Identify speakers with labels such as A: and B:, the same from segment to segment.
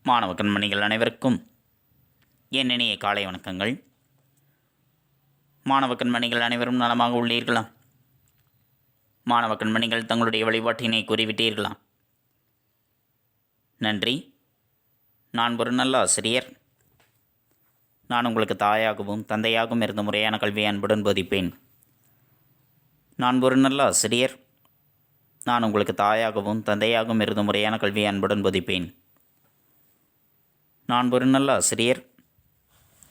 A: மாணவ கண்மணிகள் அனைவருக்கும் என் இனிய காலை வணக்கங்கள். மாணவ கண்மணிகள் அனைவரும் நலமாக உள்ளீர்களா? மாணவ கண்மணிகள் தங்களுடைய வழிபாட்டினை கூறிவிட்டீர்களா? நன்றி. நான் ஒரு நல்ல ஆசிரியர். நான் உங்களுக்கு தாயாகவும் தந்தையாகவும் இருந்து முறையான கல்வியை அன்புடன் போதிப்பேன். நான் ஒரு நல்ல ஆசிரியர். நான் உங்களுக்கு தாயாகவும் தந்தையாகவும் இருந்து முறையான கல்வியை அன்புடன் போதிப்பேன். நான் ஒரு நல்ல ஆசிரியர்.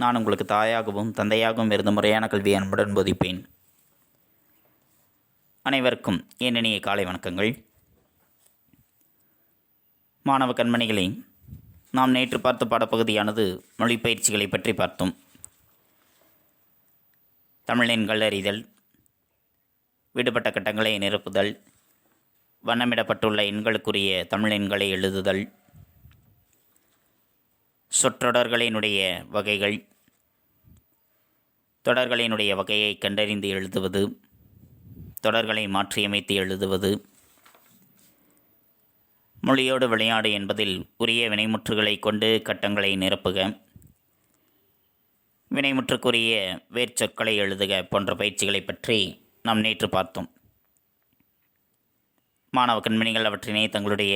A: நான் உங்களுக்கு தாயாகவும் தந்தையாகவும் இருந்து முறையான கல்வியை அன்புடன் போதிப்பேன். அனைவருக்கும் என் இனிய காலை வணக்கங்கள். மாணவ கண்மணிகளே, நாம் நேற்று பார்த்த பாடப்பகுதியானது மொழிப்பயிற்சிகளை பற்றி பார்த்தோம். தமிழ் எண்கள் அறிதல், விடுபட்ட கட்டங்களை நிரப்புதல், வண்ணமிடப்பட்டுள்ள எண்களுக்குரிய தமிழ் எண்களை எழுதுதல், சொற்றொடர்களினுடைய வகைகள், தொடர்களினுடைய வகையை கண்டறிந்து எழுதுவது, தொடர்களை மாற்றியமைத்து எழுதுவது, மொழியோடு விளையாடு என்பதில் உரிய வினைமுற்றுகளை கொண்டு கட்டங்களை நிரப்புக, வினைமுற்றுக்குரிய வேர்ச்சொற்களை எழுதுக போன்ற பயிற்சிகளை பற்றி நாம் நேற்று பார்த்தோம். மாணவ கண்மணிகள் அவற்றினை தங்களுடைய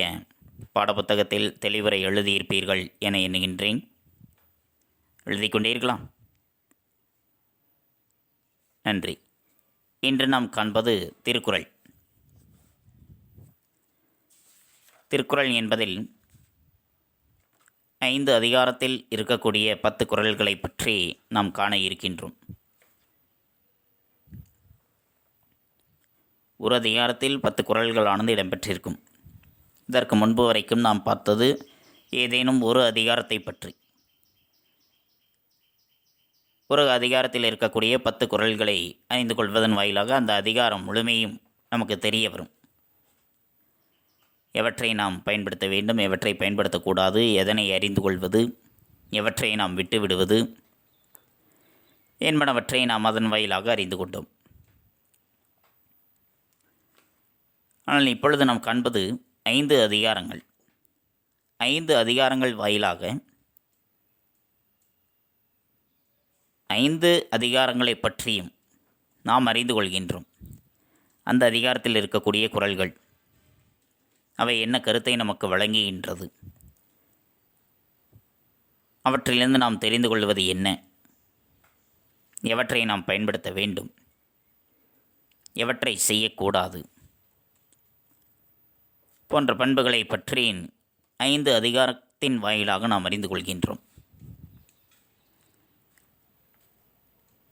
A: பாடப்புத்தகத்தில் தெளிவுரை எழுதியிருப்பீர்கள் என எண்ணுகின்றேன். எழுதி கொண்டீர்களா? நன்றி. இன்று நாம் காண்பது திருக்குறள். திருக்குறள் என்பதில் 5 அதிகாரத்தில் இருக்கக்கூடிய 10 குறள்களை பற்றி நாம் காண இருக்கின்றோம். ஒரு அதிகாரத்தில் 10 குறள்களானது இடம்பெற்றிருக்கும். இதற்கு முன்பு வரைக்கும் நாம் பார்த்தது ஏதேனும் ஒரு அதிகாரத்தை பற்றி. ஒரு அதிகாரத்தில் இருக்கக்கூடிய 10 குறள்களை அறிந்து கொள்வதன் வாயிலாக அந்த அதிகாரம் முழுமையும் நமக்கு தெரிய வரும். எவற்றை நாம் பயன்படுத்த வேண்டும், எவற்றை பயன்படுத்தக்கூடாது, எதனை அறிந்து கொள்வது, எவற்றை நாம் விட்டு விடுவது என்பனவற்றை நாம் அதன் வாயிலாக அறிந்து கொண்டோம். ஆனால் இப்பொழுது நாம் காண்பது 5 அதிகாரங்கள். 5 அதிகாரங்கள் வாயிலாக 5 அதிகாரங்களை பற்றியும் நாம் அறிந்து கொள்கின்றோம். அந்த அதிகாரத்தில் இருக்கக்கூடிய குறள்கள் அவை என்ன கருத்தை நமக்கு வழங்குகின்றது, அவற்றிலிருந்து நாம் தெரிந்து கொள்வது என்ன, எவற்றை நாம் பயன்படுத்த வேண்டும், எவற்றை செய்யக்கூடாது போன்ற பண்புகளை பற்றி 5 அதிகாரத்தின் வாயிலாக நாம் அறிந்து கொள்கின்றோம்.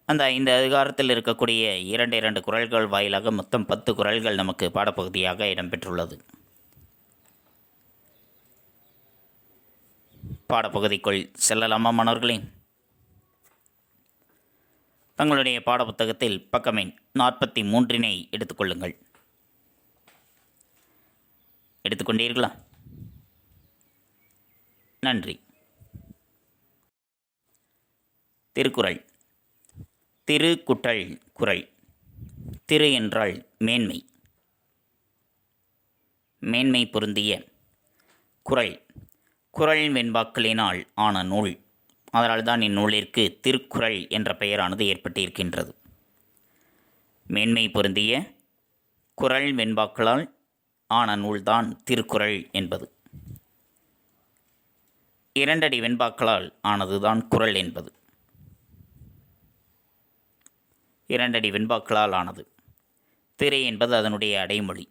A: அந்த 5 அதிகாரத்தில் இருக்கக்கூடிய 2 குறள்கள் வாயிலாக மொத்தம் 10 குறள்கள் நமக்கு பாடப்பகுதியாக இடம்பெற்றுள்ளது. பாடப்பகுதிக்குள் செல்லலாமா மாணவர்களே? தங்களுடைய பாடப்புத்தகத்தில் பக்கம் எண் 43 எடுத்துக்கொள்ளுங்கள். எடுத்துக்கொண்டீர்களா? நன்றி. திருக்குறள். திரு குட்டல் குறள். திரு என்றால் மேன்மை, மேன்மை பொருந்திய. குறள், குறள் வெண்பாக்களினால் ஆன நூல். அதனால்தான் இந்நூலிற்கு திருக்குறள் என்ற பெயரானது ஏற்பட்டிருக்கின்றது. மேன்மை பொருந்திய குறள் வெண்பாக்களால் ஆன நூல்தான் திருக்குறள் என்பது. 2 அடி வெண்பாக்களால் ஆனதுதான் குறள் என்பது. 2 அடி வெண்பாக்களால் ஆனது. திரை என்பது அதனுடைய அடைமொழி.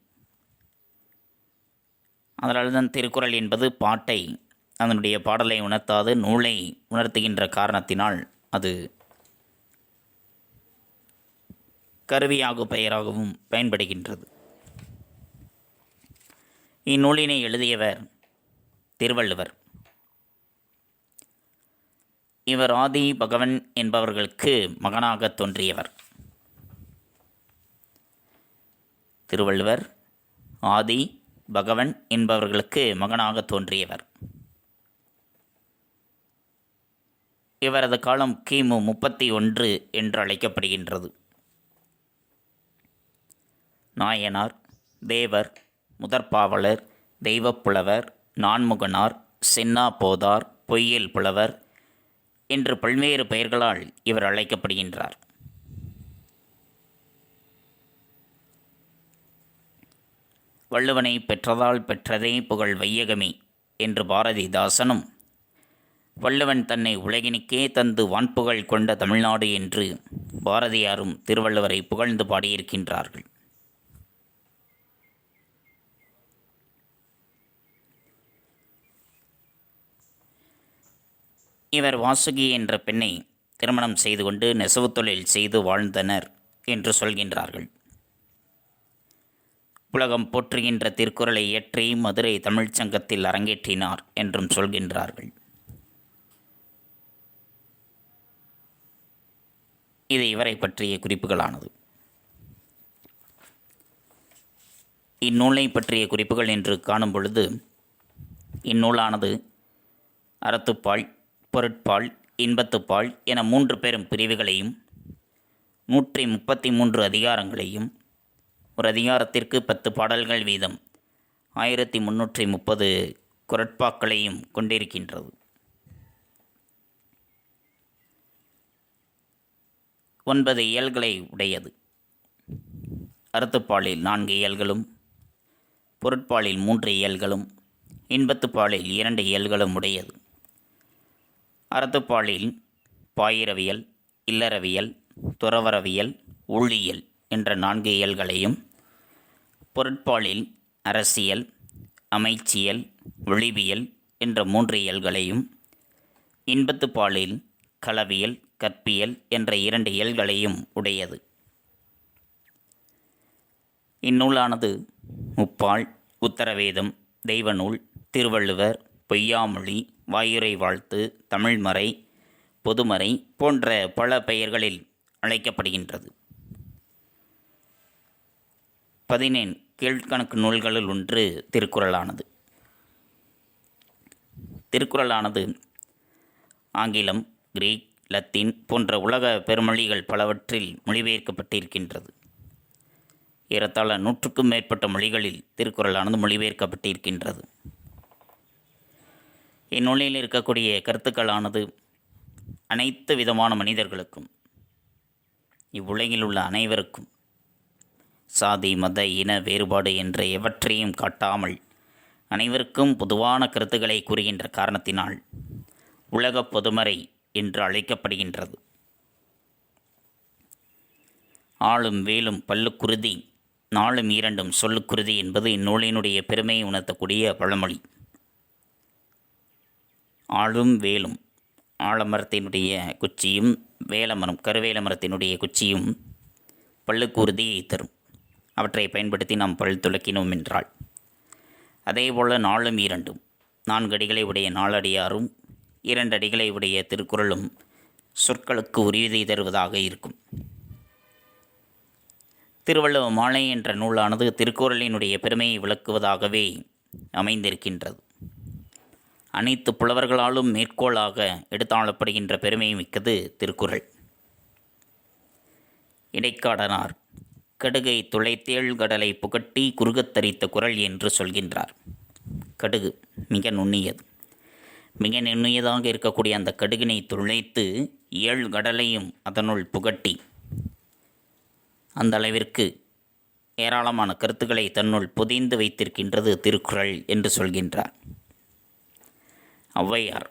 A: அதனால்தான் திருக்குறள் என்பது பாட்டை, அதனுடைய பாடலை உணர்த்தாது நூலை உணர்த்துகின்ற காரணத்தினால் அது கருவியாகும் பெயராகவும் பயன்படுகின்றது. இந்நூலினை எழுதியவர் திருவள்ளுவர். இவர் ஆதி பகவன் என்பவர்களுக்கு மகனாக தோன்றியவர். திருவள்ளுவர் ஆதி பகவன் என்பவர்களுக்கு மகனாக தோன்றியவர். இவரது காலம் கிமு 31 என்று அழைக்கப்படுகின்றது. நாயனார், தேவர், முதற்பாவலர், தெய்வப்புலவர், நான்முகனார், சென்னா போதார், பொய்யல் புலவர் என்று பல்வேறு பெயர்களால் இவர் அழைக்கப்படுகின்றார். வள்ளுவனை பெற்றதால் பெற்றதே புகழ் வையகமே என்று பாரதிதாசனும், வள்ளுவன் தன்னை உலகினுக்கே தந்து வான்புகழ் கொண்ட தமிழ்நாடு என்று பாரதியாரும் திருவள்ளுவரை புகழ்ந்து பாடியிருக்கின்றார்கள். இவர் வாசுகி என்ற பெண்ணை திருமணம் செய்து கொண்டு நெசவு தொழில் செய்து வாழ்ந்தனர் என்று சொல்கின்றார்கள். உலகம் போற்றுகின்ற திருக்குறளை இயற்றி மதுரை தமிழ்ச்சங்கத்தில் அரங்கேற்றினார் என்றும் சொல்கின்றார்கள். இது இவரை பற்றிய குறிப்புகளானது. இந்நூலை பற்றிய குறிப்புகள் என்று காணும் பொழுது, இந்நூலானது அறத்துப்பால், பொருட்பால், இன்பத்துப்பால் என 3 பெரும் பிரிவுகளையும் 133 அதிகாரங்களையும், ஒரு அதிகாரத்திற்கு 10 பாடல்கள் வீதம் 1330 குறட்பாக்களையும் கொண்டிருக்கின்றது. 9 இயல்களை உடையது. அறத்துப்பாலில் 4 இயல்களும், பொருட்பாலில் 3 இயல்களும், இன்பத்துப்பாலில் 2 இயல்களும் உடையது. அறத்துப்பாலில் பாயிரவியல், இல்லறவியல், துறவறவியல், ஊழியல் என்ற 4 இயல்களையும், பொருட்பாலில் அரசியல், அமைச்சியல், ஒழிவியல் என்ற 3 இயல்களையும், இன்பத்துப்பாலில் களவியல், கற்பியல் என்ற 2 இயல்களையும் உடையது. இந்நூலானது முப்பால், உத்தரவேதம், தெய்வநூல், திருவள்ளுவர், பொய்யாமொழி, வாயுரை வாழ்த்து, தமிழ்மறை, பொதுமறை போன்ற பல பெயர்களில் அழைக்கப்படுகின்றது. 17 கீழ்கணக்கு நூல்களுள் ஒன்று திருக்குறளானது. திருக்குறளானது ஆங்கிலம், கிரீக், லத்தீன் போன்ற உலக பெருமொழிகள் பலவற்றில் மொழிபெயர்க்கப்பட்டிருக்கின்றது. ஏறத்தாழ 100க்கும் மேற்பட்ட மொழிகளில் திருக்குறளானது மொழிபெயர்க்கப்பட்டிருக்கின்றது. இந்நூலில் இருக்கக்கூடிய கருத்துக்களானது அனைத்து விதமான மனிதர்களுக்கும், இவ்வுலகில் உள்ள அனைவருக்கும், சாதி, மத, இன வேறுபாடு என்ற எவற்றையும் காட்டாமல் அனைவருக்கும் பொதுவான கருத்துக்களை கூறுகின்ற காரணத்தினால் உலக பொதுமறை என்று அழைக்கப்படுகின்றது. ஆளும் வேலும் பல்லுக்குருதி, நாளும் ஈரண்டும் சொல்லுக்குருதி என்பது இந்நூலினுடைய பெருமையை உணர்த்தக்கூடிய பழமொழி. ஆளும் வேலும், ஆலமரத்தினுடைய குச்சியும் வேலமரம், கருவேல மரத்தினுடைய குச்சியும் பல்லுக்கு உறுதியை தரும். அவற்றை பயன்படுத்தி நாம் பல் துலக்கினோம் என்றால், அதேபோல் நாளும் ஈரண்டும், 4 அடிகளை உடைய நாலடியாரும் 2 அடிகளை உடைய திருக்குறளும் சொற்களுக்கு உறுதி தருவதாக இருக்கும். திருவள்ளுவ மாலை என்ற நூலானது திருக்குறளினுடைய பெருமையை விளக்குவதாகவே அமைந்திருக்கின்றது. அனைத்து புலவர்களாலும் மேற்கோளாக எடுத்தாளப்படுகின்ற பெருமை மிக்கது திருக்குறள். இடைக்காடனார் கடுகை துளைத்தேள் கடலை புகட்டி குறுகத் தரித்த குறள் என்று சொல்கின்றார். கடுகு மிக நுண்ணியது. மிக நுண்ணியதாக இருக்கக்கூடிய அந்த கடுகினை துளைத்து 7 கடலையும் அதனுள் புகட்டி அந்த அளவிற்கு ஏராளமான கருத்துக்களை தன்னுள் புதைந்து வைத்திருக்கின்றது திருக்குறள் என்று சொல்கின்றார். ஔவையார்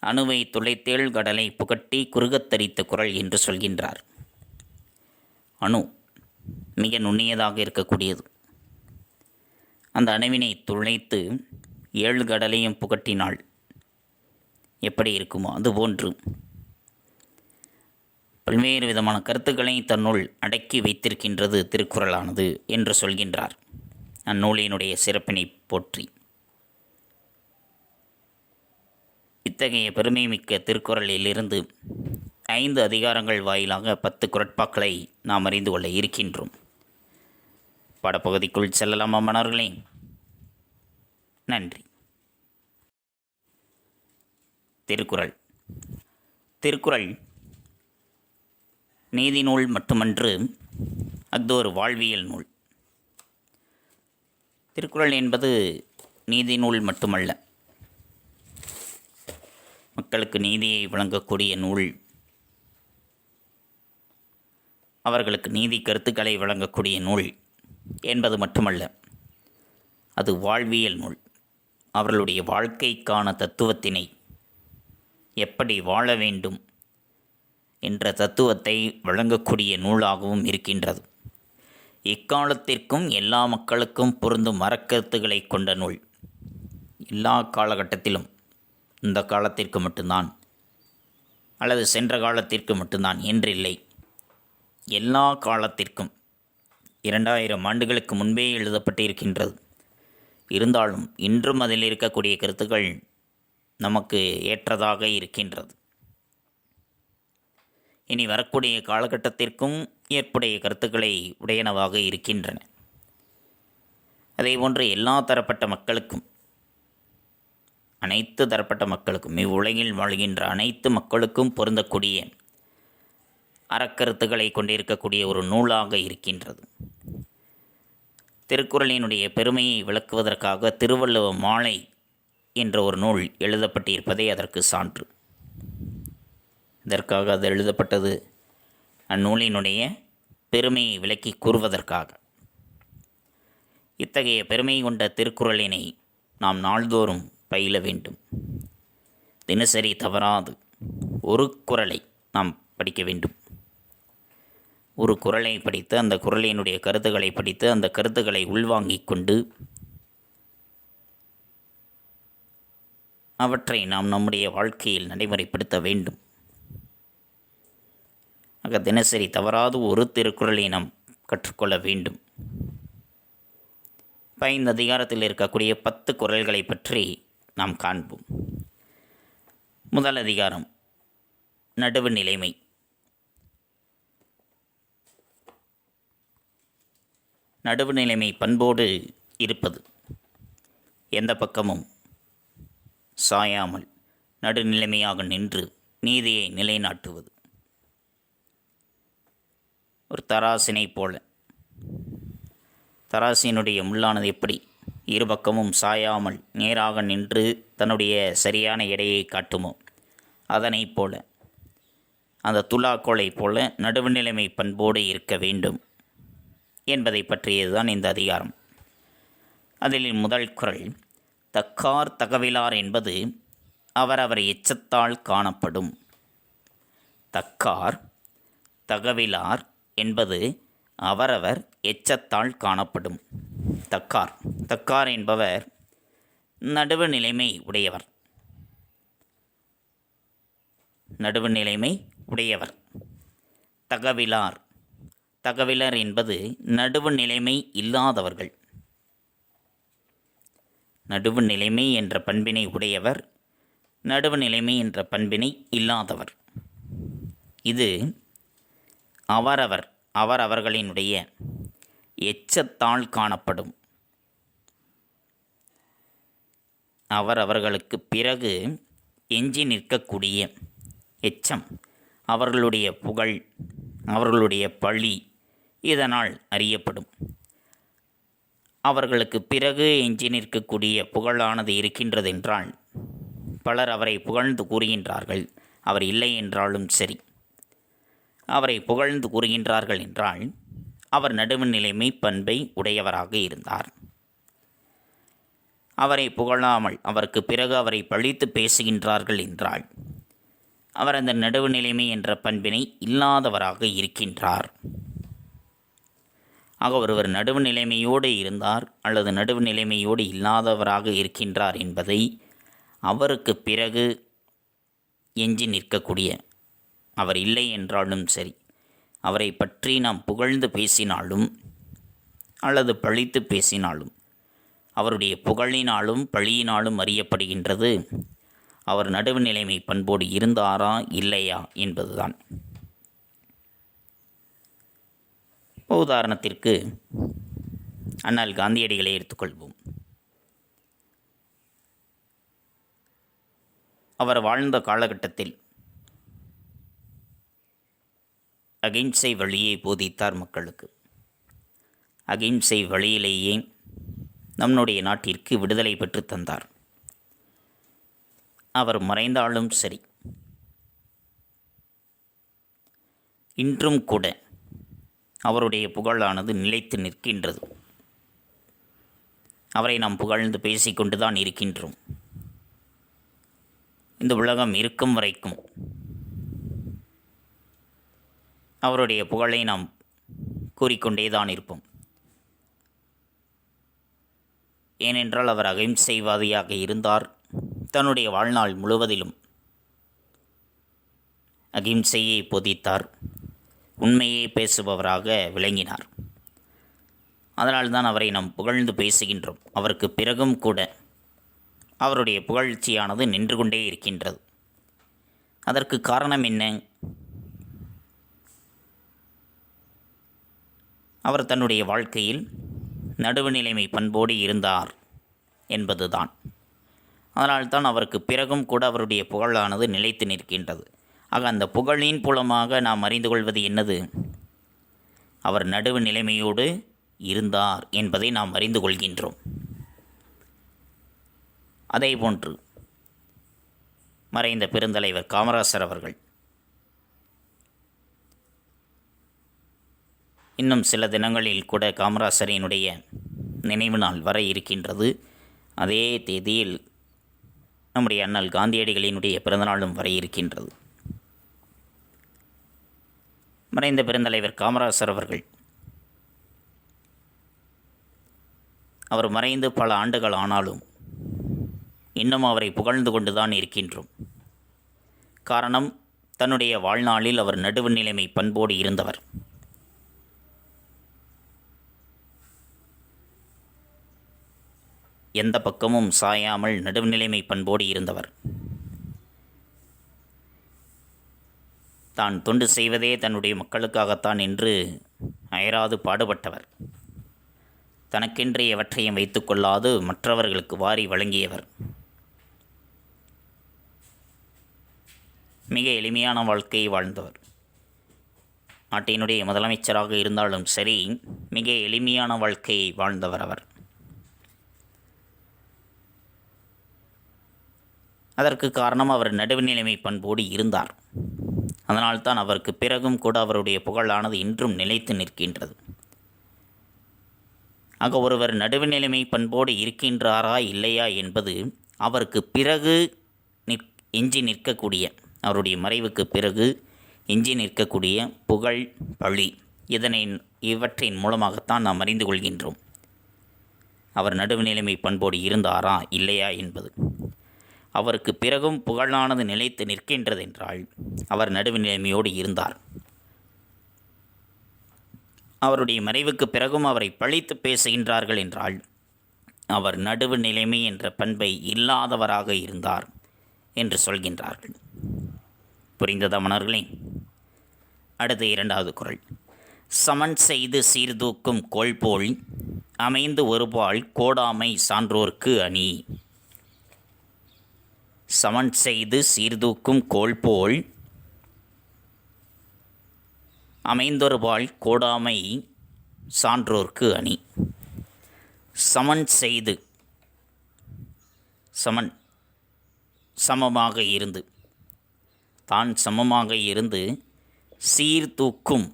A: அணுவை துளைத்தேள் கடலை புகட்டி குறுகத் தரித்த குறள் என்று சொல்கின்றார். அணு மிக நுண்ணியதாக இருக்கக்கூடியது. அந்த அணுவினை துளைத்து 7 கடலையும் புகட்டினாள் எப்படி இருக்குமோ அதுபோன்று பல்வேறு விதமான கருத்துக்களை தன்னுள் அடக்கி வைத்திருக்கின்றது திருக்குறளானது என்று சொல்கின்றார். அந்நூலினுடைய சிறப்பினை போற்றி இத்தகைய பெருமை மிக்க திருக்குறளிலிருந்து 5 அதிகாரங்கள் வாயிலாக 10 குறட்பாக்களை நாம் அறிந்து கொள்ள இருக்கின்றோம். பாடப்பகுதிக்குள் செல்லலாமா மாணவர்களே? நன்றி. திருக்குறள். திருக்குறள் நீதி நூல் மட்டுமன்று, அஃது ஒரு வாழ்வியல் நூல். திருக்குறள் என்பது நீதி நூல் மட்டுமல்ல, மக்களுக்கு நீதியை வழங்கக்கூடிய நூல், அவர்களுக்கு நீதி கருத்துக்களை வழங்கக்கூடிய நூல் என்பது மட்டுமல்ல, அது வாழ்வியல் நூல். அவர்களுடைய வாழ்க்கைக்கான தத்துவத்தினை, எப்படி வாழ வேண்டும் என்ற தத்துவத்தை வழங்கக்கூடிய நூலாகவும் இருக்கின்றது. எக்காலத்திற்கும் எல்லா மக்களுக்கும் பொருந்தும் அறக்கருத்துக்களை கொண்ட நூல். எல்லா காலகட்டத்திலும், இந்த காலத்திற்கு மட்டும்தான் அல்லது சென்ற காலத்திற்கு மட்டும்தான் என்றில்லை, எல்லா காலத்திற்கும் 2000 ஆண்டுகளுக்கு முன்பே எழுதப்பட்டிருக்கின்றது. இருந்தாலும் இன்றும் அதில் இருக்கக்கூடிய கருத்துக்கள் நமக்கு ஏற்றதாக இருக்கின்றது. இனி வரக்கூடிய காலகட்டத்திற்கும் ஏற்புடைய கருத்துக்களை உடையனவாக இருக்கின்றன. அதேபோன்று எல்லா தரப்பட்ட மக்களுக்கும், அனைத்து தரப்பட்ட மக்களுக்கும், இவ்வுலகில் வாழ்கின்ற அனைத்து மக்களுக்கும் பொருந்தக்கூடிய அறக்கருத்துக்களை கொண்டிருக்கக்கூடிய ஒரு நூலாக இருக்கின்றது. திருக்குறளினுடைய பெருமையை விளக்குவதற்காக திருவள்ளுவ மாலை என்ற ஒரு நூல் எழுதப்பட்டிருப்பதே அதற்கு சான்று. இதற்காக அது எழுதப்பட்டது அந்நூலினுடைய பெருமையை விளக்கி கூறுவதற்காக. இத்தகைய பெருமை கொண்ட திருக்குறளினை நாம் நாள்தோறும் பயில வேண்டும். தினசரி தவறாது ஒரு குறளை நாம் படிக்க வேண்டும். ஒரு குறளை படித்து, அந்த குறளினுடைய கருத்துக்களை படித்து, அந்த கருத்துக்களை உள்வாங்கிக் கொண்டு அவற்றை நாம் நம்முடைய வாழ்க்கையில் நடைமுறைப்படுத்த வேண்டும். ஆக தினசரி தவறாது ஒரு திருக்குறளை நாம் கற்றுக்கொள்ள வேண்டும். 5 அதிகாரத்தில் இருக்கக்கூடிய 10 குறள்களை பற்றி நாம் காண்போம். முதல் அதிகாரம் நடுவு நிலைமை. நடுவு நிலைமை பண்போடு இருப்பது, எந்த பக்கமும் சாயாமல் நடுநிலைமையாக நின்று நீதியை நிலைநாட்டுவது. ஒரு தராசினை போல, தராசினுடைய முள்ளானது எப்படி இருபக்கமும் சாயாமல் நேராக நின்று தன்னுடைய சரியான எடையை காட்டுமோ, அதனை போல, அந்த துலாக்கோலை போல நடுவுநிலைமை பண்போடு இருக்க வேண்டும் என்பதை பற்றியதுதான் இந்த அதிகாரம். அதில் முதல் குறள், தக்கார் தகவிலார் என்பது அவரவர் எச்சத்தால் காணப்படும். தக்கார் தகவிலார் என்பது அவரவர் எச்சத்தால் காணப்படும். தக்கார், தக்கார் என்பவர் நடுவு நிலைமை உடையவர். நடுவு நிலைமை உடையவர். தகவிலார், தகவிலர் என்பது நடுவு நிலைமை இல்லாதவர்கள். நடுவு நிலைமை என்ற பண்பினை உடையவர், நடுவு நிலைமை என்ற பண்பினை இல்லாதவர். இது அவரவர்களினுடைய எச்சத்தால் காணப்படும். அவரவர்களுக்கு பிறகு எஞ்சி நிற்கக்கூடிய எச்சம், அவர்களுடைய புகழ், அவர்களுடைய பழி இதனால் அறியப்படும். அவர்களுக்கு பிறகு எஞ்சி நிற்கக்கூடிய புகழானது இருக்கின்றதென்றால் பலர் அவரை புகழ்ந்து கூறுகின்றார்கள். அவர் இல்லை என்றாலும் சரி, அவரை புகழ்ந்து கூறுகின்றார்கள் என்றால் அவர் நடுவு நிலைமை பண்பை உடையவராக இருந்தார். அவரை புகழாமல் அவருக்கு பிறகு அவரை பழித்து பேசுகின்றார்கள் என்றால் அவர் அந்த நடுவு நிலைமை என்ற பண்பினை இல்லாதவராக இருக்கின்றார். ஆக ஒருவர் நடுவு நிலைமையோடு இருந்தார் அல்லது நடுவு நிலைமையோடு இல்லாதவராக இருக்கின்றார் என்பதை அவருக்கு பிறகு எஞ்சி நிற்கக்கூடிய, அவர் இல்லை என்றாலும் சரி, அவரை பற்றி நாம் புகழ்ந்து பேசினாலும் அல்லது பழித்து பேசினாலும் அவருடைய புகழினாலும் பழியினாலும் அறியப்படுகின்றது அவர் நடுவு நிலைமை பண்போடு இருந்தாரா இல்லையா என்பதுதான். உதாரணத்திற்கு அண்ணல் காந்தியடிகளை எடுத்துக்கொள்வோம். அவர் வாழ்ந்த காலகட்டத்தில் அகிம்சை வழியை போதித்தார் மக்களுக்கு. அகிம்சை வழியிலேயே நம்முடைய நாட்டிற்கு விடுதலை பெற்று தந்தார். அவர் மறைந்தாலும் சரி, இன்றும் கூட அவருடைய புகழானது நிலைத்து நிற்கின்றது. அவரை நாம் புகழ்ந்து பேசிக்கொண்டு தான் இருக்கின்றோம். இந்த உலகம் இருக்கும் வரைக்கும் அவருடைய புகழை நாம் கூறிக்கொண்டே தான் இருப்போம். ஏனென்றால் அவர் அகிம்சைவாதியாக இருந்தார். தன்னுடைய வாழ்நாள் முழுவதிலும் அகிம்சையை போதித்தார். உண்மையை பேசுபவராக விளங்கினார். அதனால்தான் அவரை நாம் புகழ்ந்து பேசுகின்றோம். அவருக்கு பிறகும் கூட அவருடைய புகழ்ச்சியானது நின்று கொண்டே இருக்கின்றது. அதற்கு காரணம் என்ன? அவர் தன்னுடைய வாழ்க்கையில் நடுவுநிலைமை பண்போடு இருந்தார் என்பதுதான். அதனால்தான் அவருக்கு பிறகும் கூட அவருடைய புகழானது நிலைத்து நிற்கின்றது. ஆக அந்த புகழின் மூலமாக நாம் அறிந்து கொள்வது என்னது? அவர் நடுவு நிலைமையோடு இருந்தார் என்பதை நாம் அறிந்து கொள்கின்றோம். அதேபோன்று மறைந்த பெருந்தலைவர் காமராசர் அவர்கள் இன்னும் சில தினங்களில் கூட காமராசரினுடைய நினைவு நாள் வர இருக்கின்றது. அதே தேதியில் நம்முடைய அண்ணல் காந்தியடிகளினுடைய பிறந்தநாளும் வர இருக்கின்றது. மறைந்த பெருந்தலைவர் காமராசர் அவர்கள் அவர் மறைந்து பல ஆண்டுகள் ஆனாலும் இன்னும் அவரை புகழ்ந்து கொண்டுதான் இருக்கின்றோம். காரணம், தன்னுடைய வாழ்நாளில் அவர் நடுவு நிலைமை பண்போடு இருந்தவர். எந்த பக்கமும் சாயாமல் நடுவுநிலைமை பண்போடு இருந்தவர். தான் தொண்டு செய்வதே தன்னுடைய மக்களுக்காகத்தான் என்று அயராது பாடுபட்டவர். தனக்கென்று எவற்றையும் வைத்துக்கொள்ளாது மற்றவர்களுக்கு வாரி வழங்கியவர். மிக எளிமையான வாழ்க்கையை வாழ்ந்தவர். நாட்டினுடைய முதலமைச்சராக இருந்தாலும் சரி, மிக எளிமையான வாழ்க்கையை வாழ்ந்தவர் அவர். அதற்கு காரணம், அவர் நடுவுநிலைமை பண்போடு இருந்தார். அதனால்தான் அவருக்கு பிறகும் கூட அவருடைய புகழானது இன்றும் நிலைத்து நிற்கின்றது. ஆக ஒருவர் நடுவுநிலைமை பண்போடு இருக்கின்றாரா இல்லையா என்பது அவருக்கு பிறகு எஞ்சி நிற்கக்கூடிய, அவருடைய மறைவுக்கு பிறகு எஞ்சி நிற்கக்கூடிய புகழ், பழி, இவற்றின் மூலமாகத்தான் நாம் அறிந்து கொள்கின்றோம் அவர் நடுவுநிலைமை பண்போடு இருந்தாரா இல்லையா என்பது. அவருக்கு பிறகும் புகழானது நிலைத்து நிற்கின்றது என்றால் அவர் நடுவு நிலைமையோடு இருந்தார். அவருடைய மறைவுக்கு பிறகும் அவரை பழித்து பேசுகின்றார்கள் என்றால் அவர் நடுவு நிலைமை என்ற பண்பை இல்லாதவராக இருந்தார் என்று சொல்கின்றார்கள். புரிந்ததா மன்னர்களே? அடுத்து இரண்டாவது குறள். சமன் செய்து சீர்தூக்கும் கோல்போல் அமைந்து ஒருபால் கோடாமை சான்றோர்க்கு அணி. சமன் செய்து சீர்தூக்கும் கோல்போல் அமைந்தொருபால் கோடாமை சான்றோர்க்கு அணி. சமன் செய்து, சமன் சமமாக இருந்து, தான் சமமாக இருந்து, சீர்தூக்கும்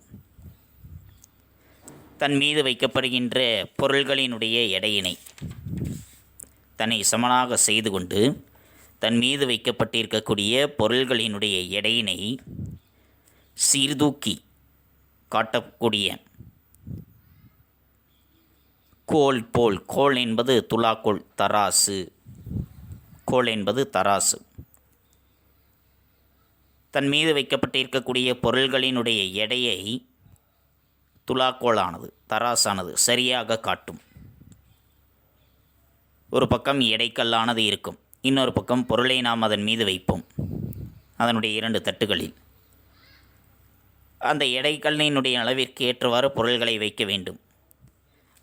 A: தன் மீது வைக்கப்படுகின்ற பொருள்களினுடைய எடையினை தன்னை சமனாக செய்து கொண்டு தன் மீது வைக்கப்பட்டிருக்கக்கூடிய பொருள்களினுடைய எடையினை சீர்தூக்கி காட்டக்கூடிய கோல் போல். கோல் என்பது துலாக்கோல், தராசு. கோல் என்பது தராசு. தன் மீது வைக்கப்பட்டிருக்கக்கூடிய பொருள்களினுடைய எடையை துலாக்கோளானது, தராசானது சரியாக காட்டும். ஒரு பக்கம் எடைக்கல்லானது இருக்கும், இன்னொரு பக்கம் பொருளை நாம் அதன் மீது வைப்போம். அதனுடைய இரண்டு தட்டுகளில் அந்த எடைக்கல்லினுடைய அளவிற்கு ஏற்றவாறு பொருள்களை வைக்க வேண்டும்.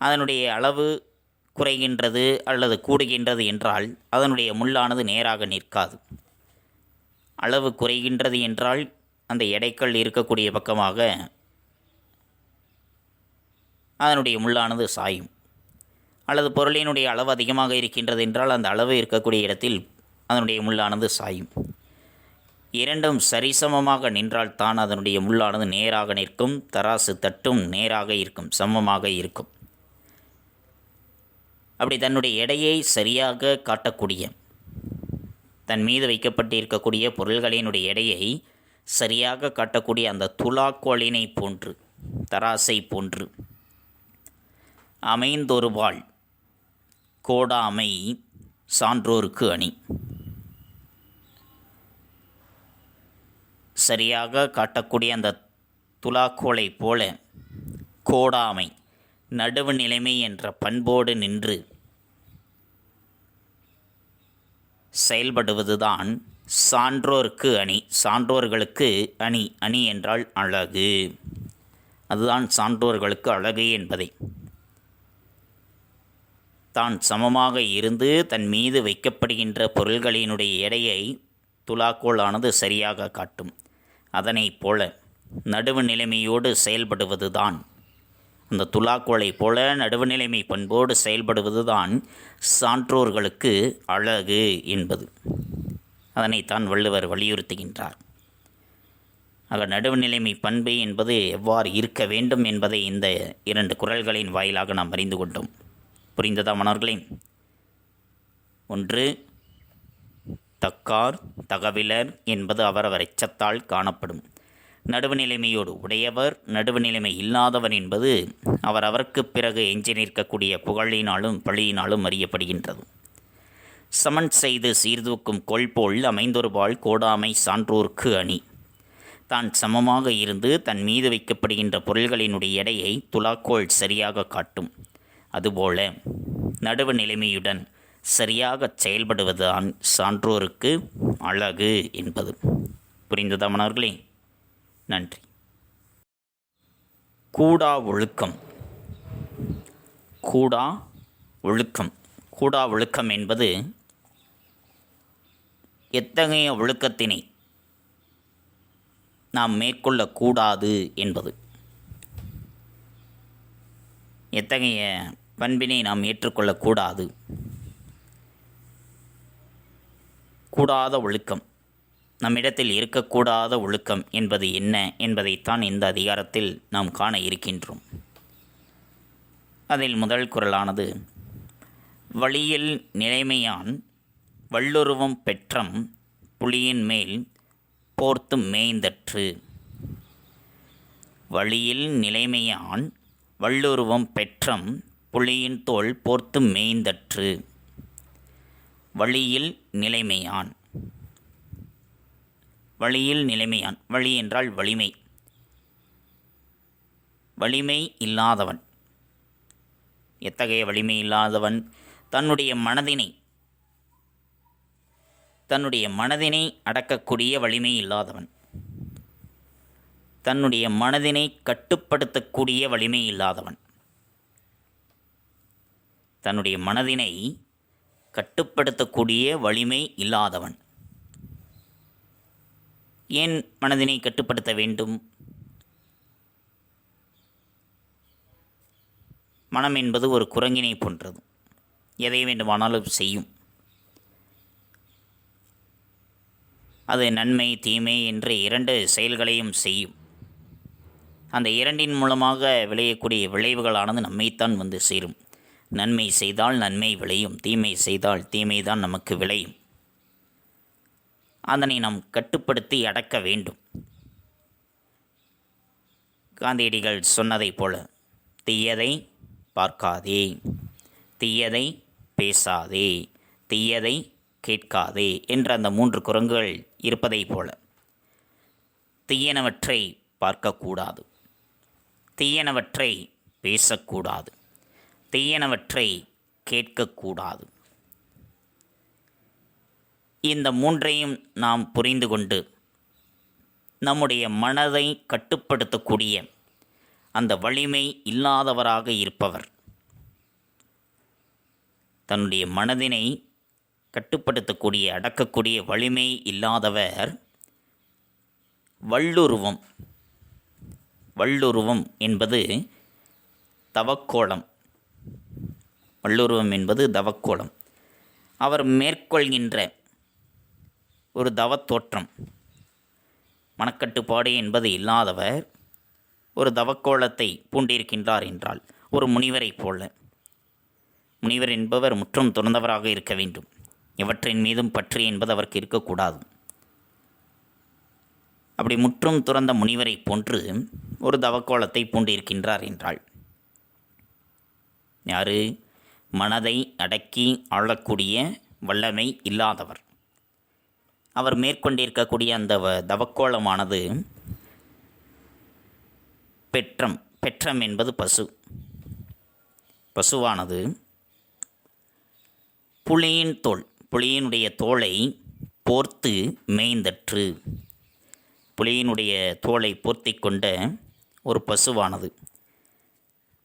A: அதனுடைய அளவு குறைகின்றது அல்லது கூடுகின்றது என்றால் அதனுடைய முள்ளானது நேராக நிற்காது. அளவு குறைகின்றது என்றால் அந்த எடைக்கல் இருக்கக்கூடிய பக்கமாக அதனுடைய முள்ளானது சாயும். அல்லது பொருளினுடைய அளவு அதிகமாக இருக்கின்றது என்றால் அந்த அளவு இருக்கக்கூடிய இடத்தில் அதனுடைய முள்ளானது சாயும். இரண்டும் சரிசமமாக நின்றால்தான் அதனுடைய முள்ளானது நேராக நிற்கும், தராசு தட்டும் நேராக இருக்கும், சமமாக இருக்கும். அப்படி தன்னுடைய எடையை சரியாக காட்டக்கூடிய, தன் மீது வைக்கப்பட்டிருக்கக்கூடிய பொருள்களினுடைய எடையை சரியாக காட்டக்கூடிய அந்த துலாக்கோலினை போன்று, தராசை போன்று அமைந்தொருவாள் கோடாமை சான்றோருக்கு அணி. சரியாக காட்டக்கூடிய அந்த துலாக்கோலை போல கோடாமை, நடுவு நிலைமை என்ற பண்போடு நின்று செயல்படுவதுதான் சான்றோருக்கு அணி. சான்றோர்களுக்கு அணி, அணி என்றால் அழகு. அதுதான் சான்றோர்களுக்கு அழகு என்பதை. தான் சமமாக இருந்து தன் மீது வைக்கப்படுகின்ற பொருள்களினுடைய எடையை துலாக்கோளானது சரியாக காட்டும். அதனைப் போல நடுவு நிலைமையோடு செயல்படுவதுதான், அந்த துலாக்கோளை போல நடுவு நிலைமை பண்போடு செயல்படுவதுதான் சான்றோர்களுக்கு அழகு என்பது. அதனைத்தான் வள்ளுவர் வலியுறுத்துகின்றார். ஆக நடுவுநிலைமை பண்பு என்பது எவ்வாறு இருக்க வேண்டும் என்பதை இந்த 2 குறள்களின் வாயிலாக நாம் அறிந்து கொண்டோம். புரிந்ததா மாணவர்களே? 1, தக்கார் தகவிலர் என்பது அவரவர் எச்சத்தால் காணப்படும். நடுவுநிலைமையோடு உடையவர், நடுவுநிலைமை இல்லாதவர் என்பது அவரவருக்கு பிறகு எஞ்சி நிற்கக்கூடிய புகழினாலும் பழியினாலும் அறியப்படுகின்றது. சமன் செய்து சீர்தூக்கும் கொள்போல் அமைந்தொருபால் கோடாமை சான்றோர்க்கு அணி. தான் சமமாக இருந்து தன் மீது வைக்கப்படுகின்ற பொருள்களினுடைய எடையை துலாக்கோல் சரியாக காட்டும். அதுபோல நடுவு நிலைமையுடன் சரியாக செயல்படுவதுதான் சான்றோருக்கு அழகு என்பது. புரிந்ததா மாணவர்களே? நன்றி. கூடா ஒழுக்கம். கூடா ஒழுக்கம். கூடா ஒழுக்கம் என்பது எத்தகைய ஒழுக்கத்தினை நாம் மேற்கொள்ளக்கூடாது என்பது. எத்தகைய பண்பினை நாம் ஏற்றுக்கொள்ளக்கூடாது. கூடாத ஒழுக்கம், நம்மிடத்தில் இருக்கக்கூடாத ஒழுக்கம் என்பது என்ன என்பதைத்தான் இந்த அதிகாரத்தில் நாம் காண இருக்கின்றோம். அதில் முதல் குறளானது, வழியில் நிலைமையான் வள்ளுருவம் பெற்றம் புலியின் மேல் போர்த்து மேய்ந்தற்று. வழியில் நிலைமையான் வள்ளுருவம் பெற்றம் புலியின் தோல் போர்த்து மேய்ந்தற்று. வழியில் நிலைமையான். வழியில் நிலைமையான், வழி என்றால் வலிமை. வலிமை இல்லாதவன். எத்தகைய வலிமை இல்லாதவன்? தன்னுடைய மனதினை அடக்கக்கூடிய வலிமை இல்லாதவன். தன்னுடைய மனதினை கட்டுப்படுத்தக்கூடிய வலிமை இல்லாதவன். தன்னுடைய மனதினை கட்டுப்படுத்தக்கூடிய வலிமை இல்லாதவன். ஏன் மனதினை கட்டுப்படுத்த வேண்டும்? மனம் என்பது ஒரு குரங்கினை போன்றது. எதை வேண்டுமானாலும் செய்யும். அது நன்மை தீமை என்ற 2 செயல்களையும் செய்யும். அந்த 2 மூலமாக விளையக்கூடிய விளைவுகளானது நம்மைத்தான் வந்து சேரும். நன்மை செய்தால் நன்மை விளையும், தீமை செய்தால் தீமைதான் நமக்கு விளையும். அதனை நாம் கட்டுப்படுத்தி அடக்க வேண்டும். காந்தியடிகள் சொன்னதைப் போல, தீயதை பார்க்காதே, தீயதை பேசாதே, தீயதை கேட்காதே என்ற அந்த 3 குரங்குகள் இருப்பதைப் போல, தீயனவற்றை பார்க்கக்கூடாது, தீயனவற்றை பேசக்கூடாது, தீயனவற்றை கேட்கக்கூடாது. இந்த 3ஐயும் நாம் புரிந்து கொண்டு நம்முடைய மனதை கட்டுப்படுத்தக்கூடிய அந்த வலிமை இல்லாதவராக இருப்பவர், தன்னுடைய மனதினை கட்டுப்படுத்தக்கூடிய அடக்கக்கூடிய வலிமை இல்லாதவர் வள்ளுருவம். வள்ளுருவம் என்பது தவக்கோலம். வள்ளுருவம் என்பது தவக்கோலம். அவர் மேற்கொள்கின்ற ஒரு தவத்தோற்றம், மனக்கட்டுப்பாடு என்பது இல்லாதவர் ஒரு தவக்கோலத்தை பூண்டிருக்கின்றார் என்றால் ஒரு முனிவரைப் போல. முனிவர் என்பவர் முற்றும் துறந்தவராக இருக்க வேண்டும். எவற்றின் மீதும் பற்று என்பது அவருக்கு இருக்கக்கூடாது. அப்படி முற்றும் துறந்த முனிவரை போன்று ஒரு தவக்கோலத்தை பூண்டிருக்கின்றார் என்றாள். யார்? மனதை அடக்கி ஆளக்கூடிய வல்லமை இல்லாதவர். அவர் மேற்கொண்டிருக்கக்கூடிய அந்த தவக்கோலமானது பெற்றம் என்பது பசு. பசுவானது புலியினுடைய தோலை போர்த்து மேய்ந்தற்று. புலியினுடைய தோலை போர்த்தி கொண்ட ஒரு பசுவானது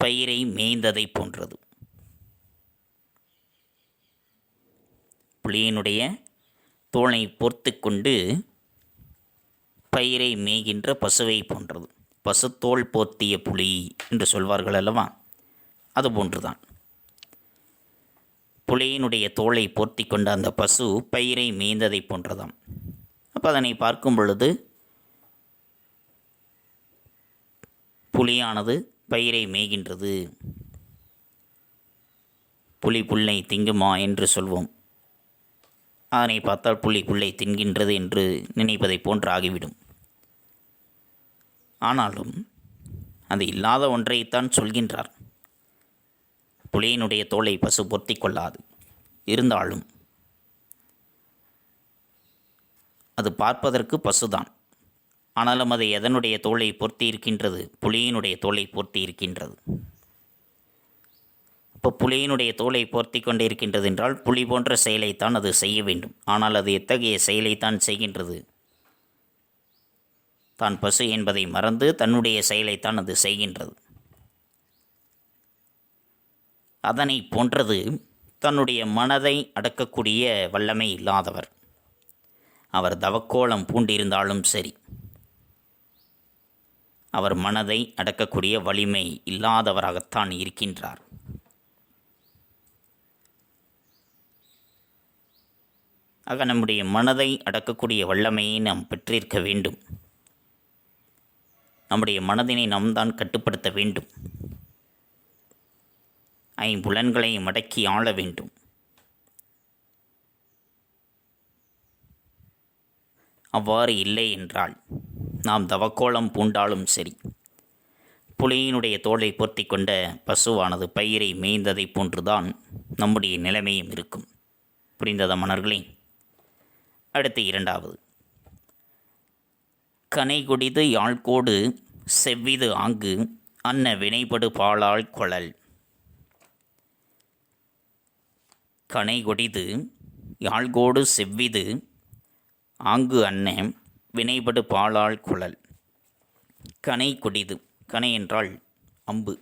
A: பயிரை மேய்ந்ததை போன்றது. புலியினுடைய தோலை போர்த்து கொண்டு பயிரை மேய்கின்ற பசுவை போன்றது. பசுத்தோல் போர்த்திய புலி என்று சொல்வார்கள் அல்லவா, அதுபோன்றுதான். புலியினுடைய தோலை போர்த்தி கொண்ட அந்த பசு பயிரை மேய்ந்ததை போன்றதாம். அப்போ அதனை பார்க்கும் பொழுது புலியானது பயிரை மேய்கின்றது. புலி புல்லை திங்குமா என்று சொல்வோம். அதனை பார்த்தால் புலி புல்லை தின்கின்றது என்று நினைப்பதை போன்று ஆகிவிடும். ஆனாலும் அது இல்லாத ஒன்றைத்தான் சொல்கின்றார். புலியினுடைய தோலை பசு பொத்தி கொள்ளாது. இருந்தாலும் அது பார்ப்பதற்கு பசுதான். ஆனாலும் அது எதனுடைய தோலை பொருத்தி இருக்கின்றது? புலியினுடைய தோலை பொருத்தி இருக்கின்றது. இப்போ புலியினுடைய தோலை போர்த்தி கொண்டே இருக்கின்றது என்றால் புலி போன்ற செயலைத்தான் அது செய்ய வேண்டும். ஆனால் அது எத்தகைய செயலைத்தான் செய்கின்றது? தான் பசு என்பதை மறந்து தன்னுடைய செயலைத்தான் அது செய்கின்றது. அதனை போன்றது தன்னுடைய மனதை அடக்கக்கூடிய வல்லமை இல்லாதவர். அவர் தவக்கோலம் பூண்டிருந்தாலும் சரி, அவர் மனதை அடக்கக்கூடிய வலிமை இல்லாதவராகத்தான் இருக்கின்றார். ஆக நம்முடைய மனதை அடக்கக்கூடிய வல்லமையை நாம் பெற்றிருக்க வேண்டும். நம்முடைய மனதினை நாம் தான் கட்டுப்படுத்த வேண்டும். ஐம்புலன்களை மடக்கி ஆள வேண்டும். அவ்வாறு இல்லை என்றால் நாம் தவக்கோலம் பூண்டாலும் சரி, புலியினுடைய தோலை போர்த்தி கொண்ட பசுவானது பயிரை மேய்ந்ததை போன்றுதான் நம்முடைய நிலைமையும் இருக்கும். புரிந்ததா மன்னர்களே? அடுத்து இரண்டாவது, கனைகொடிது யாழ்கோடு செவ்விது ஆங்கு அன்ன வினைபடு பாலால் கொளல். கனைகொடிது யாழ்கோடு செவ்விது ஆங்கு அன்ன வினைபடு பாலால் குழல். கனை கொடிது. கனை என்றால் அம்பு.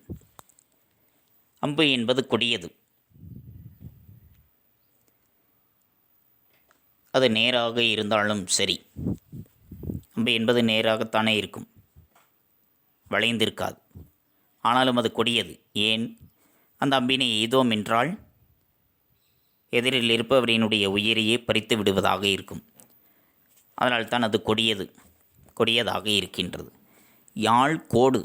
A: அம்பு என்பது கொடியது. அது நேராக இருந்தாலும் சரி, அம்பு என்பது நேராகத்தானே இருக்கும், வளைந்திருக்காது. ஆனாலும் அது கொடியது. ஏன்? அந்த அம்பினை எய்தோம் என்றால் எதிரில் இருப்பவரினுடைய உயிரையே பறித்து விடுவதாக இருக்கும். அதனால்தான் அது கொடியதாக இருக்கின்றது. யாழ் கோடு.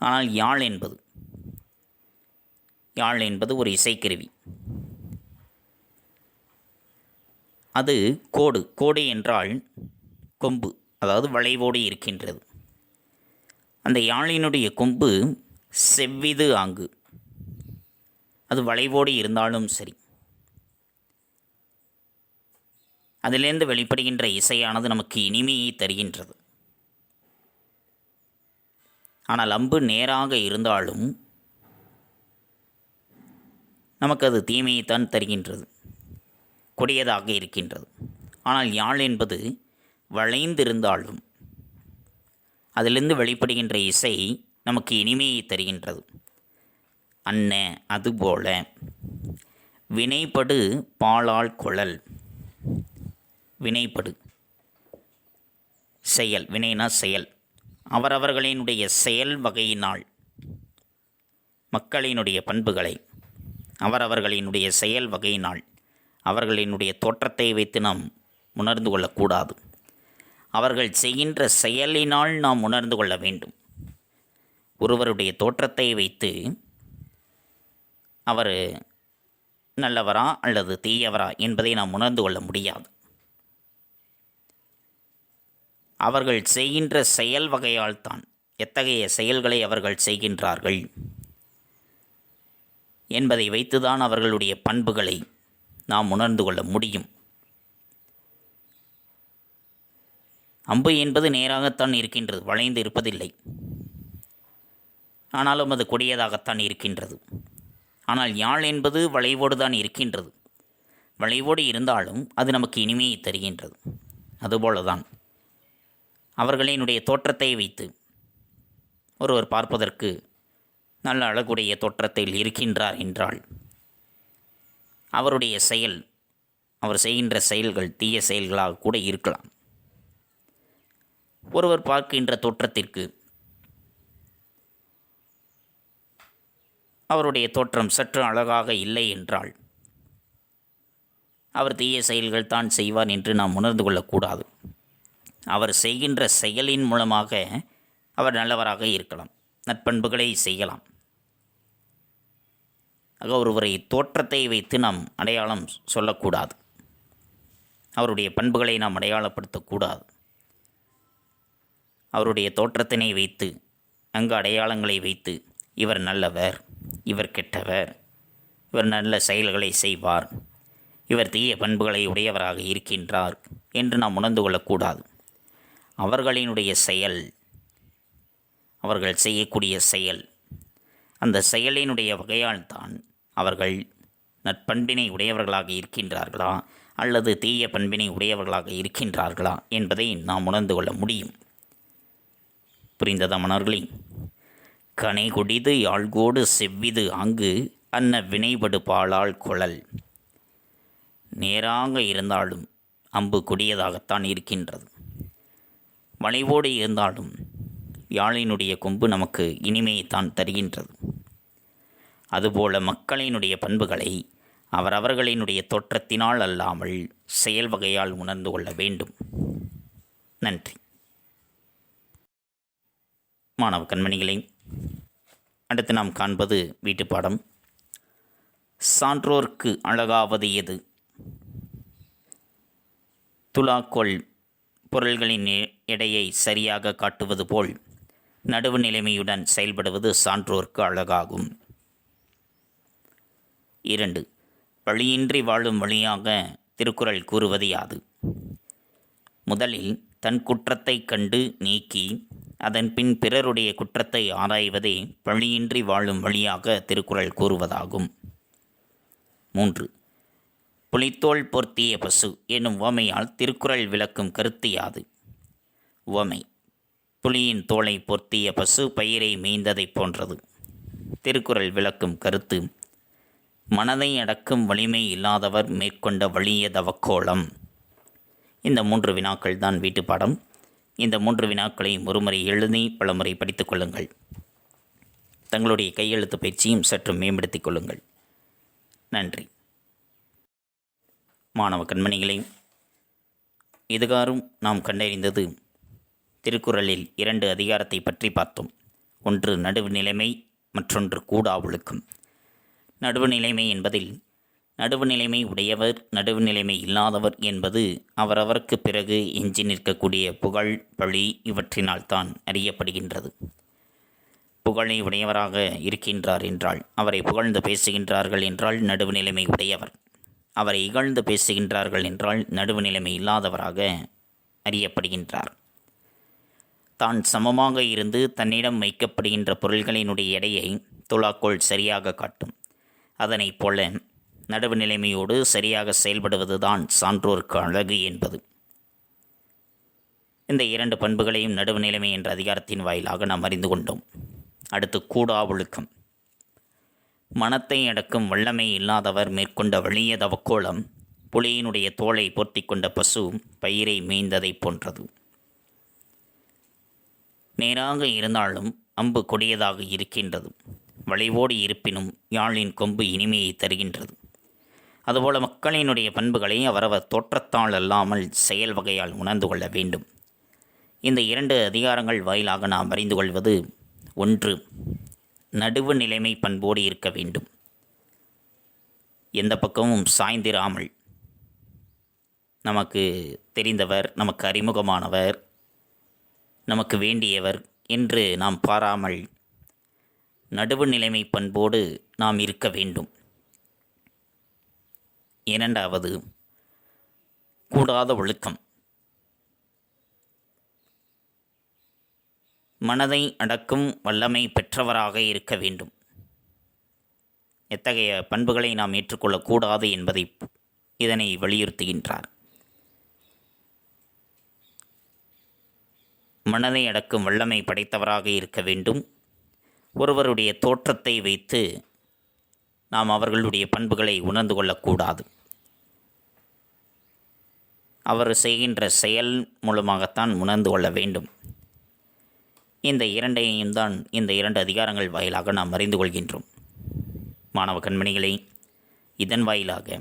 A: ஆனால் யாழ் என்பது ஒரு இசைக்கருவி. அது கோடு என்றால் கொம்பு, அதாவது வளைவோடு இருக்கின்றது. அந்த யாழினுடைய கொம்பு செவ்விது ஆங்கு, அது வளைவோடு இருந்தாலும் சரி, அதிலிருந்து வெளிப்படுகின்ற இசையானது நமக்கு இனிமையை தருகின்றது. ஆனால் அம்பு நேராக இருந்தாலும் நமக்கு அது தீமையைத்தான் தருகின்றது, கொடியதாக இருக்கின்றது. ஆனால் யாழ் என்பது வளைந்திருந்தாலும் அதிலிருந்து வெளிப்படுகின்ற இசை நமக்கு இனிமையை தருகின்றது. அன்ன அதுபோல வினைபடு பாலால் குழல். வினைப்படு செயல், வினைனா செயல். அவரவர்களினுடைய செயல் வகையினால் மக்களினுடைய பண்புகளை அவரவர்களினுடைய செயல் வகையினால் அவர்களினுடைய தோற்றத்தை வைத்து நாம் உணர்ந்து கொள்ளக்கூடாது. அவர்கள் செய்கின்ற செயலினால் நாம் உணர்ந்து கொள்ள வேண்டும். ஒருவருடைய தோற்றத்தை வைத்து அவர் நல்லவரா அல்லது தீயவரா என்பதை நாம் உணர்ந்து கொள்ள முடியாது. அவர்கள் செய்கின்ற செயல் வகையால் தான் எத்தகைய செயல்களை அவர்கள் செய்கின்றார்கள் என்பதை வைத்துதான் அவர்களுடைய பண்புகளை நாம் உணர்ந்து கொள்ள முடியும். அம்பு என்பது நேராகத்தான் இருக்கின்றது, வளைந்து இருப்பதில்லை. ஆனாலும் அது கொடியதாகத்தான் இருக்கின்றது. ஆனால் யாழ் என்பது வளைவோடு தான் இருக்கின்றது. வளைவோடு இருந்தாலும் அது நமக்கு இனிமையை தருகின்றது. அதுபோலதான் அவர்களினுடைய தோற்றத்தை வைத்து ஒருவர் பார்ப்பதற்கு நல்ல அழகுடைய தோற்றத்தில் இருக்கின்றார் என்றால் அவருடைய செயல், அவர் செய்கின்ற செயல்கள் தீய செயல்களாக கூட இருக்கலாம். ஒருவர் பார்க்கின்ற தோற்றத்திற்கு அவருடைய தோற்றம் சற்று அழகாக இல்லை என்றால் அவர் தீய செயல்கள் தான் செய்வார் என்று நாம் உணர்ந்து கொள்ளக்கூடாது. அவர் செய்கின்ற செயலின் மூலமாக அவர் நல்லவராக இருக்கலாம், நற்பண்புகளை செய்யலாம். ஆக ஒருவரை தோற்றத்தை வைத்து நாம் அடையாளம் சொல்லக்கூடாது. அவருடைய பண்புகளை நாம் அடையாளப்படுத்தக்கூடாது. அவருடைய தோற்றத்தினை வைத்து, அங்கு அடையாளங்களை வைத்து, இவர் நல்லவர், இவர் கெட்டவர், இவர் நல்ல செயல்களை செய்வார், இவர் தீய பண்புகளை உடையவராக இருக்கின்றார் என்று நாம் உணர்ந்து கொள்ளக்கூடாது. அவர்களினுடைய செயல், அவர்கள் செய்யக்கூடிய செயல், அந்த செயலினுடைய வகையால் தான் அவர்கள் நற்பண்பினை உடையவர்களாக இருக்கின்றார்களா அல்லது தீய பண்பினை உடையவர்களாக இருக்கின்றார்களா என்பதை நாம் உணர்ந்து கொள்ள முடியும். புரிந்ததா மன்னர்களே? கனை கொடிது யாழ்கோடு செவ்விது ஆங்கு அன்ன வினைபடு பாலால் குழல். நேராக இருந்தாலும் அம்பு கொடியதாகத்தான் இருக்கின்றது. வளைவோடு இருந்தாலும் யாழினுடைய கொம்பு நமக்கு இனிமையைத்தான் தருகின்றது. அதுபோல மக்களினுடைய பண்புகளை அவரவர்களினுடைய தோற்றத்தினால் அல்லாமல் செயல் வகையால் உணர்ந்து கொள்ள வேண்டும். நன்றி. மாணவ கண்மணிகளை, அடுத்து நாம் காண்பது வீட்டுப்பாடம். சான்றோர்க்கு அழகாவது எது? துலாக்கோல் பொருள்களின் எடையை சரியாக காட்டுவது போல் நடுவு நிலைமையுடன் செயல்படுவது சான்றோர்க்கு அழகாகும். 2. வழியின்றி வாழும் வழியாக திருக்குறள் கூறுவது யாது? முதலில் தன் குற்றத்தை கண்டு நீக்கி அதன் பின் பிறருடைய குற்றத்தை ஆராய்வதே பழியின்றி வாழும் வழியாக திருக்குறள் கூறுவதாகும். 3. புலித்தோல் பொருத்திய பசு என்னும் உவமையால் திருக்குறள் விளக்கும் கருத்து யாது? உவமை: புலியின் தோலை பொருத்திய பசு பயிரை மேய்ந்ததைப் போன்றது. திருக்குறள் விளக்கும் கருத்து: மனதை அடக்கும் வலிமை இல்லாதவர் மேற்கொண்ட வலிய தவக்கோலம். இந்த 3 வினாக்கள் தான் வீட்டுப்பாடம். இந்த 3 வினாக்களை ஒருமுறை எழுதி பலமுறை படித்துக் கொள்ளுங்கள். தங்களுடைய கையெழுத்து பயிற்சியும் சற்று மேம்படுத்திக் கொள்ளுங்கள். நன்றி. மாணவ கண்மணிகளை, இதுகாரும் நாம் கண்டறிந்தது திருக்குறளில் 2 அதிகாரத்தை பற்றி பார்த்தோம். ஒன்று நடுவு நிலைமை, மற்றொன்று கூடா ஒழுக்கம். நடுவு நிலைமை என்பதில் நடுவு நிலைமை உடையவர், நடுவு நிலைமை இல்லாதவர் என்பது அவரவருக்கு பிறகு எஞ்சி நிற்கக்கூடிய புகழ், பழி இவற்றினால்தான் அறியப்படுகின்றது. புகழை உடையவராக இருக்கின்றார் என்றால், அவரை புகழ்ந்து பேசுகின்றார்கள் என்றால் நடுவு நிலைமை உடையவர். அவரை இகழ்ந்து பேசுகின்றார்கள் என்றால் நடுவு நிலைமை இல்லாதவராக அறியப்படுகின்றார். தான் சமமாக இருந்து தன்னிடம் வைக்கப்படுகின்ற பொருள்களினுடைய எடையை துலாக்கோல் சரியாக காட்டும். அதனைப் போல நடுவு நிலைமையோடு சரியாக செயல்படுவதுதான் சான்றோர்க்கு அழகு என்பது. இந்த 2 பண்புகளையும் நடுவு நிலைமை என்ற அதிகாரத்தின் வாயிலாக நாம் அறிந்து கொண்டோம். அடுத்து கூடா ஒழுக்கம். மனத்தை அடக்கும் வல்லமை இல்லாதவர் மேற்கொண்ட வலிய தவக்கோலம் புலியினுடைய தோலை போர்த்தி கொண்ட பசு பயிரை மேய்ந்ததைப் போன்றது. நேராக இருந்தாலும் அம்பு கொடியதாக இருக்கின்றது. வளைவோடு இருப்பினும் யாழின் கொம்பு இனிமையை தருகின்றது. அதுபோல மக்களினுடைய பண்புகளை அவரவர் தோற்றத்தால் அல்லாமல் செயல் வகையால் உணர்ந்து கொள்ள வேண்டும். இந்த 2 அதிகாரங்கள் வாயிலாக நாம் அறிந்து கொள்வது: 1. நடுவு நிலைமை பண்போடு இருக்க வேண்டும். எந்த பக்கமும் சாய்ந்திராமல், நமக்கு தெரிந்தவர், நமக்கு அறிமுகமானவர், நமக்கு வேண்டியவர் என்று நாம் பாராமல் நடுவு நிலைமை பண்போடு நாம் இருக்க வேண்டும். 2. கூடாத ஒழுக்கம். மனதை அடக்கும் வல்லமை பெற்றவராக இருக்க வேண்டும். எத்தகைய பண்புகளை நாம் ஏற்றுக்கொள்ளக்கூடாது என்பதை இதனை வலியுறுத்துகின்றார். மனதை அடக்கும் வல்லமை படைத்தவராக இருக்க வேண்டும். ஒருவருடைய தோற்றத்தை வைத்து நாம் அவர்களுடைய பண்புகளை உணர்ந்து கொள்ளக்கூடாது. அவர் செய்கின்ற செயல் மூலமாகத்தான் உணர்ந்து கொள்ள வேண்டும். இந்த 2ஐயும் தான் இந்த 2 அதிகாரங்கள் வாயிலாக நாம் அறிந்து கொள்கின்றோம். மாணவ கண்மணிகளை, இதன் வாயிலாக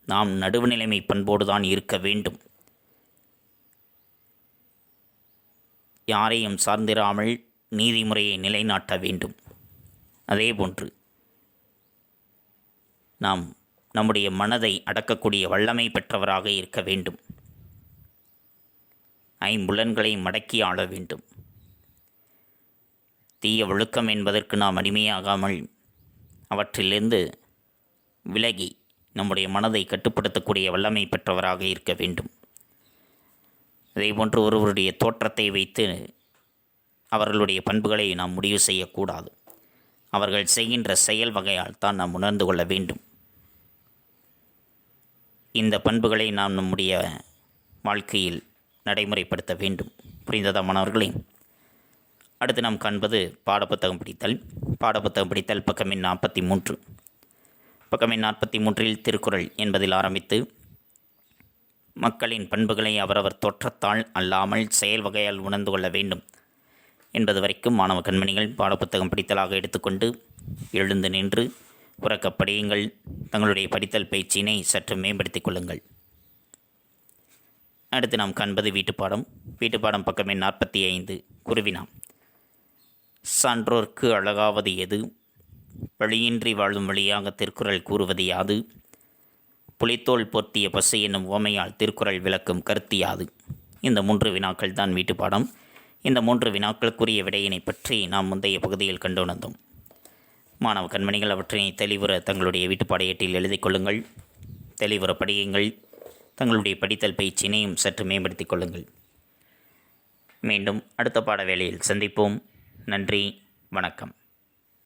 A: நாம் நடுவுநிலைமை பண்போடு தான் இருக்க வேண்டும். யாரையும் சார்ந்திராமல் நீதிமுறையை நிலைநாட்ட வேண்டும். அதேபோன்று நாம் நம்முடைய மனதை அடக்கக்கூடிய வல்லமை பெற்றவராக இருக்க வேண்டும். ஐம்புலன்களை மடக்கி ஆள வேண்டும். தீய ஒழுக்கம் என்பதற்கு நாம் அடிமையாகாமல் அவற்றிலிருந்து விலகி நம்முடைய மனதை கட்டுப்படுத்தக்கூடிய வல்லமை பெற்றவராக இருக்க வேண்டும். அதேபோன்று ஒருவருடைய தோற்றத்தை வைத்து அவர்களுடைய பண்புகளை நாம் முடிவு செய்யக்கூடாது. அவர்கள் செய்கின்ற செயல் வகையால் தான் நாம் உணர்ந்து கொள்ள வேண்டும். இந்த பண்புகளை நாம் நம்முடைய வாழ்க்கையில் நடைமுறைப்படுத்த வேண்டும். புரிந்ததா மாணவர்களே? அடுத்து நாம் காண்பது பாடப்புத்தகம் படித்தல். பாடப்புத்தகம் படித்தல் பக்கம் எண் 43. பக்கம் எண் 43 திருக்குறள் என்பதில் ஆரம்பித்து மக்களின் பண்புகளை அவரவர் தோற்றத்தால் அல்லாமல் செயல் வகையால் உணர்ந்து கொள்ள வேண்டும் என்பது வரைக்கும் மாணவ கண்மணிகள் பாடப்புத்தகம் படித்தலாக எடுத்துக்கொண்டு எழுந்து நின்று உறக்க படியுங்கள். தங்களுடைய படித்தல் பயிற்சியினை சற்று மேம்படுத்திக் கொள்ளுங்கள். அடுத்து நாம் காண்பது வீட்டுப்பாடம். வீட்டுப்பாடம் பக்கம் எண் 45. குருவினா. சான்றோர்க்கு அழகாவது எது? வழியின்றி வாழும் வழியாக திருக்குறள் கூறுவது யாது? புலித்தோல் போர்த்திய பசு என்னும் உவமையால் திருக்குறள் விளக்கும் கருத்து யாது? இந்த 3 வினாக்கள் தான் வீட்டுப்பாடம். இந்த 3 வினாக்களுக்குரிய விடையினை பற்றி நாம் முந்தைய பகுதியில் கண்டுணர்ந்தோம். மாணவ கண்மணிகள் அவற்றினை தெளிவுற தங்களுடைய வீட்டுப்பாட ஏட்டில் எழுதி கொள்ளுங்கள். தெளிவுற படியுங்கள். தங்களுடைய படித்தல் பயிற்சியினையும் சற்று மேம்படுத்திக் கொள்ளுங்கள். மீண்டும் அடுத்த பாட வேளையில் சந்திப்போம். நன்றி, வணக்கம்.